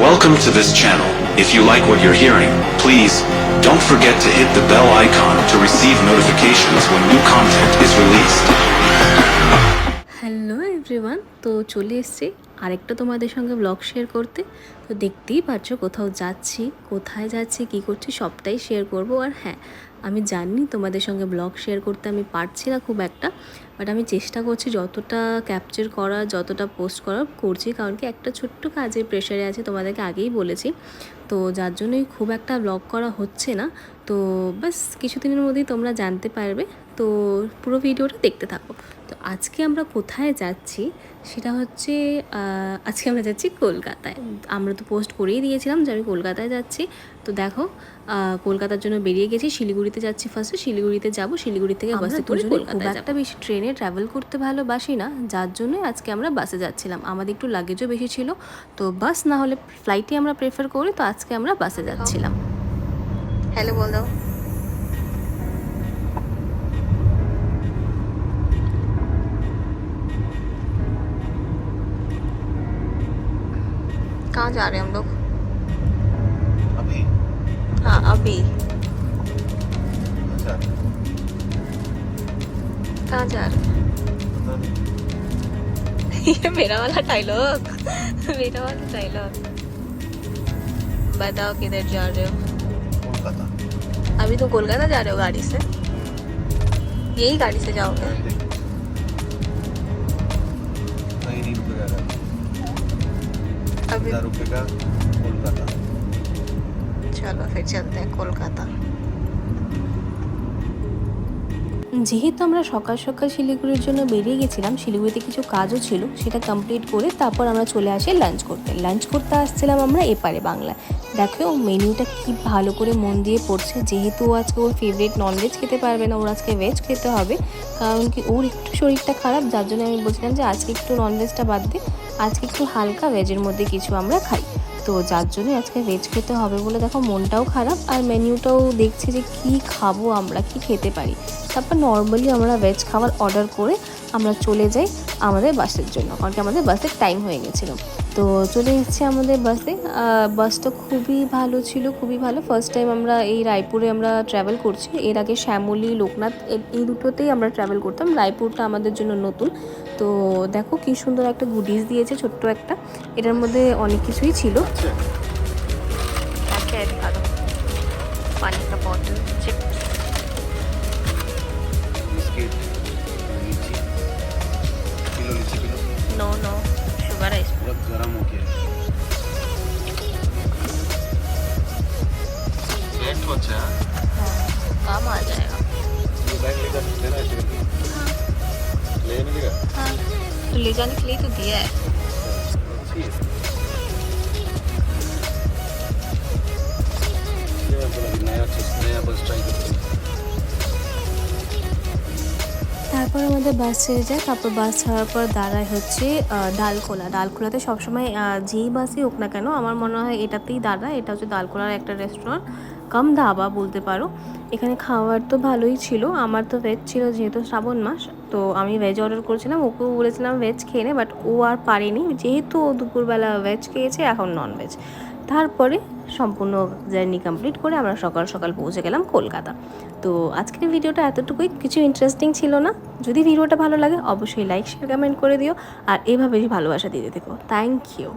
Welcome to this channel. If you like what you're hearing, please don't forget to hit the bell icon to receive notifications when new content is released. Hello everyone, তো চলে এসেছি আরেকটা তোমাদের সঙ্গে blog share করতে। তো দেখতেই পাচ্ছ কোথাও যাচ্ছি, কোথায় যাচ্ছি, কী করছি সবটাই শেয়ার করব। আর হ্যাঁ, আমি জানি তোমাদের সঙ্গে ব্লগ শেয়ার করতে আমি পারছি না খুব একটা, বাট আমি চেষ্টা করছি যতটা ক্যাপচার করা, যতটা পোস্ট করার করছি, কারণ কি একটা ছোট্ট কাজের প্রেশারে আছে, তোমাদেরকে আগেই বলেছি। তো যার জন্যই খুব একটা ব্লগ করা হচ্ছে না। তো বাস কিছুদিনের মধ্যেই তোমরা জানতে পারবে। তো পুরো ভিডিওটা দেখতে থাকো। তো আজকে আমরা কোথায় যাচ্ছি সেটা হচ্ছে, আজকে আমরা যাচ্ছি কলকাতায়। আমরা তো পোস্ট করেই দিয়েছিলাম যে আমি কলকাতায় যাচ্ছি। তো দেখো, কলকাতার জন্য বেরিয়ে গেছি। শিলিগুড়িতে যাচ্ছি ফার্স্টে, শিলিগুড়িতে যাবো, শিলিগুড়ি থেকে বাসে করে কলকাতায় যাবো। একটা বেশি ট্রেনে ট্রাভেল করতে ভালোবাসি না, যার জন্য আজকে আমরা বাসে যাচ্ছিলাম। আমাদের একটু লাগেজও বেশি ছিল, তো বাস না হলে ফ্লাইটই আমরা প্রেফার করি। তো আজকে আমরা বাসে যাচ্ছিলাম। হ্যালো বল দাও। कहाँ जा रहे हैं हम लोग? अभी हाँ अभी। अच्छा कहाँ जा रहे हैं? पता नहीं। ये मेरा वाला डायलॉग, मेरा वाला डायलॉग। बताओ किधर जा रहे हो? कोलकाता। अभी तो कोलकाता जा रहे हो गाड़ी से? यही गाड़ी से जाओगे? कहीं नहीं रुकेगा गाड़ी। अभी सीधा रुकेगा कोलकाता। चलो फिर चलते हैं कोलकाता। যেহেতু আমরা সকাল সকাল শিলিগুড়ির জন্য বেরিয়ে গেছিলাম, শিলিগুড়িতে কিছু কাজও ছিল, সেটা কমপ্লিট করে তারপর আমরা চলে আসি লাঞ্চ করতে আসছিলাম আমরা এপারে বাংলায়। দেখো মেনুটা কি ভালো করে মন দিয়ে পড়ছে, যেহেতু আজকে ওর ফেভারিট ননভেজ খেতে পারবে না, ওর আজকে ভেজ খেতে হবে, কারণ কি ওর একটু শরীরটা খারাপ, যার জন্য আমি বলছিলাম যে আজকে একটু ননভেজটা বাদ দিয়ে আজকে একটু হালকা ভেজের মধ্যে কিছু আমরা খাই। তো যার জন্য আজকে ভেজ খেতে হবে বলে দেখো মনটাও খারাপ, আর মেনিউটাও দেখছি যে কি খাবো আমরা, কি খেতে পারি। তারপর নর্মালি আমরা ভেজ খাবার অর্ডার করে আমরা চলে যাই আমাদের বাসের জন্য, কারণ কি আমাদের বাসের টাইম হয়ে গেছিলো। তো চলে এসেছি আমাদের বাসে। বাসটা খুবই ভালো ছিল, খুবই ভালো। ফার্স্ট টাইম আমরা এই রায়পুরে আমরা ট্রাভেল করছি। এর আগে শ্যামলী, লোকনাথ এই দুটোতেই আমরা ট্রাভেল করতাম। রায়পুরটা আমাদের জন্য নতুন। তো দেখো কি সুন্দর একটা গুডিস দিয়েছে, ছোট্ট একটা। এটার মধ্যে অনেক কিছুই ছিল। পানি কা বটল, চিপস, बिस्किट, लीची किलो, लीची किलो। नो नो शुगर है इसमें। पूरा गर्म हो गया लेट हो जाए। काम आ जाएगा। ये बैग लेकर लेना है चिकन ले मिलेगा। हाँ, तो ले जाने के लिए तो दिया है। अच्छी है ये बोला कि नया चीज नया बस ट्राई करते हैं। তারপর আমাদের বাস ছেড়ে যায়। তারপর বাস ছাড়ার পর দাঁড়ায় হচ্ছে ডালখোলাতে সবসময় যেই বাসই হোক না কেন, আমার মনে হয় এটাতেই দাঁড়ায়। এটা হচ্ছে ডালখোলার একটা রেস্টুরেন্ট কাম ধাবা বলতে পারো। এখানে খাবার তো ভালোই ছিল। আমার তো ভেজ ছিল, যেহেতু শ্রাবণ মাস, তো আমি ভেজ অর্ডার করেছিলাম। ওকেও বলেছিলাম ভেজ খেয়ে নে, বাট ও আর পারেনি, যেহেতু ও দুপুরবেলা ভেজ খেয়েছে, এখন ননভেজ। তারপরে সম্পূর্ণ জার্নি কমপ্লিট করে আমরা সকাল সকাল পৌঁছে গেলাম কলকাতা। তো আজকের ভিডিওটা এতটুকুই, কিছু ইন্টারেস্টিং ছিল না। যদি ভিডিওটা ভালো লাগে অবশ্যই লাইক, শেয়ার, কমেন্ট করে দিও, আর এভাবেই ভালোবাসা দিতে থেকো। Thank you.